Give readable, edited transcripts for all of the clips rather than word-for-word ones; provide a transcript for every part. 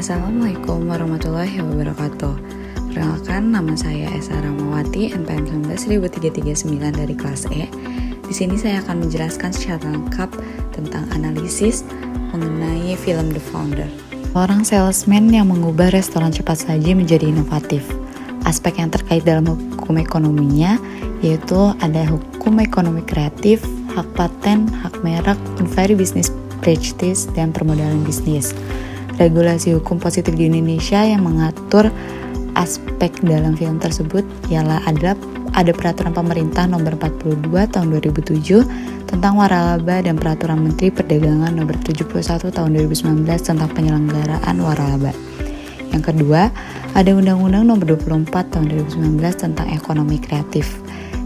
Assalamualaikum warahmatullahi wabarakatuh. Perkenalkan, nama saya Esa Ramawati, NPM 19339 dari kelas E. Di sini saya akan menjelaskan secara lengkap tentang analisis mengenai film The Founder. Seorang salesman yang mengubah restoran cepat saji menjadi inovatif. Aspek yang terkait dalam hukum ekonominya yaitu ada hukum ekonomi kreatif, hak paten, hak merek, unfair business practice, dan permodalan bisnis. Regulasi hukum positif di Indonesia yang mengatur aspek dalam film tersebut ialah ada peraturan pemerintah nomor 42 tahun 2007 tentang waralaba dan peraturan Menteri Perdagangan nomor 71 tahun 2019 tentang penyelenggaraan waralaba. Yang kedua, ada Undang-Undang nomor 24 tahun 2019 tentang ekonomi kreatif.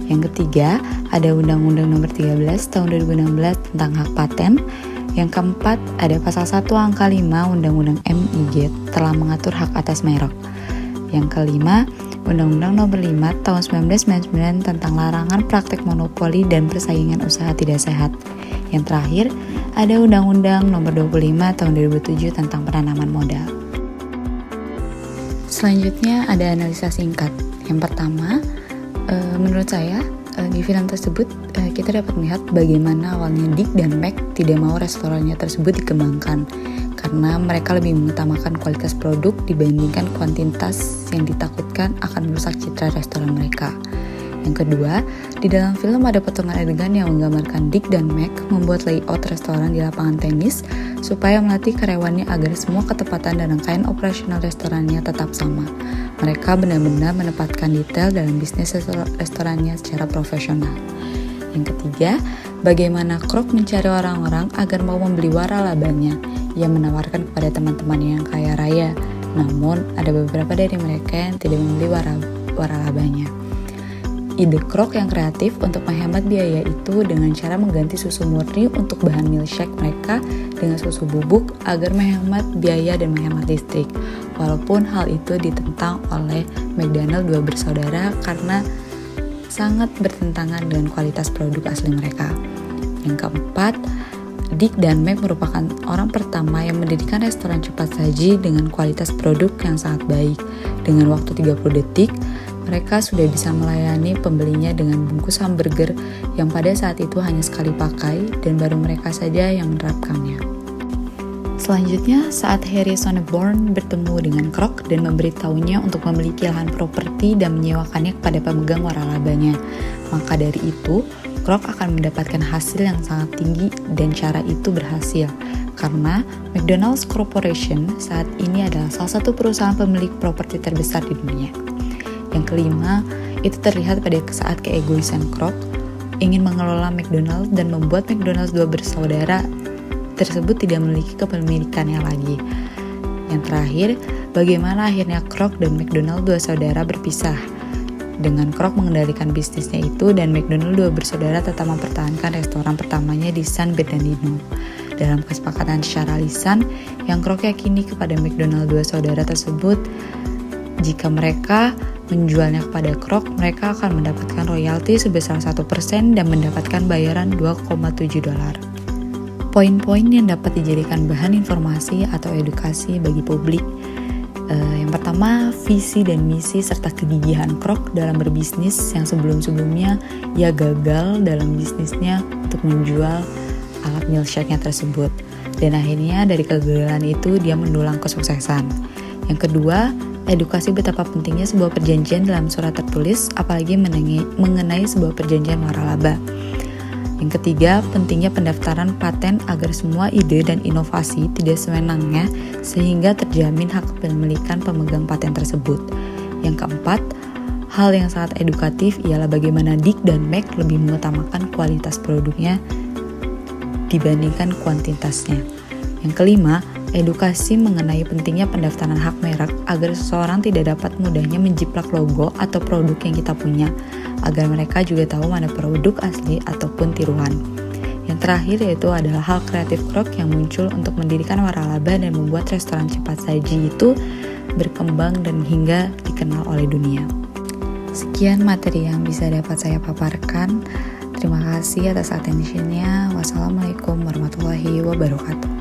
Yang ketiga, ada Undang-Undang nomor 13 tahun 2016 tentang hak paten. Yang keempat, ada pasal 1 angka 5 Undang-Undang MIG telah mengatur hak atas merek. Yang kelima, Undang-Undang nomor 5 tahun 1999 tentang larangan praktek monopoli dan persaingan usaha tidak sehat. Yang terakhir, ada Undang-Undang nomor 25 tahun 2007 tentang penanaman modal. Selanjutnya ada analisa singkat. Yang pertama, menurut saya di film tersebut kita dapat melihat bagaimana awalnya Dick dan Mac tidak mau restorannya tersebut dikembangkan karena mereka lebih mengutamakan kualitas produk dibandingkan kuantitas yang ditakutkan akan merusak citra restoran mereka. Yang kedua, di dalam film ada potongan adegan yang menggambarkan Dick dan Mac membuat layout restoran di lapangan tenis supaya melatih karyawannya agar semua ketepatan dan rangkaian operasional restorannya tetap sama. Mereka benar-benar menempatkan detail dalam bisnis restorannya secara profesional. Yang ketiga, bagaimana Kroc mencari orang-orang agar mau membeli waralabanya. Ia menawarkan kepada teman-temannya yang kaya raya, namun ada beberapa dari mereka yang tidak membeli waralabanya. Ide Kroc yang kreatif untuk menghemat biaya itu dengan cara mengganti susu murni untuk bahan milkshake mereka dengan susu bubuk agar menghemat biaya dan menghemat listrik. Walaupun hal itu ditentang oleh McDonald dua bersaudara karena sangat bertentangan dengan kualitas produk asli mereka. Yang keempat, Dick dan Mac merupakan orang pertama yang mendirikan restoran cepat saji dengan kualitas produk yang sangat baik. Dengan waktu 30 detik, mereka sudah bisa melayani pembelinya dengan bungkus hamburger yang pada saat itu hanya sekali pakai dan baru mereka saja yang menerapkannya. Selanjutnya, saat Harry Sonneborn bertemu dengan Kroc dan memberitahunya untuk memiliki lahan properti dan menyewakannya kepada pemegang waralabanya, maka dari itu, Kroc akan mendapatkan hasil yang sangat tinggi dan cara itu berhasil karena McDonald's Corporation saat ini adalah salah satu perusahaan pemilik properti terbesar di dunia. Yang kelima, itu terlihat pada saat keegoisan Kroc ingin mengelola McDonald's dan membuat McDonald's dua bersaudara tersebut tidak memiliki kepemilikannya lagi. Yang terakhir, bagaimana akhirnya Kroc dan McDonald dua saudara berpisah. Dengan Kroc mengendalikan bisnisnya itu dan McDonald dua bersaudara tetap mempertahankan restoran pertamanya di San Bernardino. Dalam kesepakatan secara lisan, yang Kroc yakini kepada McDonald dua saudara tersebut, jika mereka menjualnya kepada Kroc, mereka akan mendapatkan royalti sebesar 1% dan mendapatkan bayaran $2,7. Poin-poin yang dapat dijadikan bahan informasi atau edukasi bagi publik. Yang pertama, visi dan misi serta kegigihan Kroc dalam berbisnis yang sebelum-sebelumnya ia gagal dalam bisnisnya untuk menjual alat milkshake-nya tersebut. Dan akhirnya dari kegagalan itu dia mendulang kesuksesan. Yang kedua, edukasi betapa pentingnya sebuah perjanjian dalam surat tertulis, apalagi mengenai sebuah perjanjian waralaba. Yang ketiga, pentingnya pendaftaran paten agar semua ide dan inovasi tidak sewenangnya sehingga terjamin hak kepemilikan pemegang paten tersebut. Yang keempat, hal yang sangat edukatif ialah bagaimana Dick dan Mac lebih mengutamakan kualitas produknya dibandingkan kuantitasnya. Yang kelima, edukasi mengenai pentingnya pendaftaran hak merek agar seseorang tidak dapat mudahnya menjiplak logo atau produk yang kita punya, agar mereka juga tahu mana produk asli ataupun tiruan. Yang terakhir yaitu adalah hal kreatif Kroc yang muncul untuk mendirikan waralaba dan membuat restoran cepat saji itu berkembang dan hingga dikenal oleh dunia. Sekian materi yang bisa dapat saya paparkan. Terima kasih atas atensinya. Wassalamualaikum warahmatullahi wabarakatuh.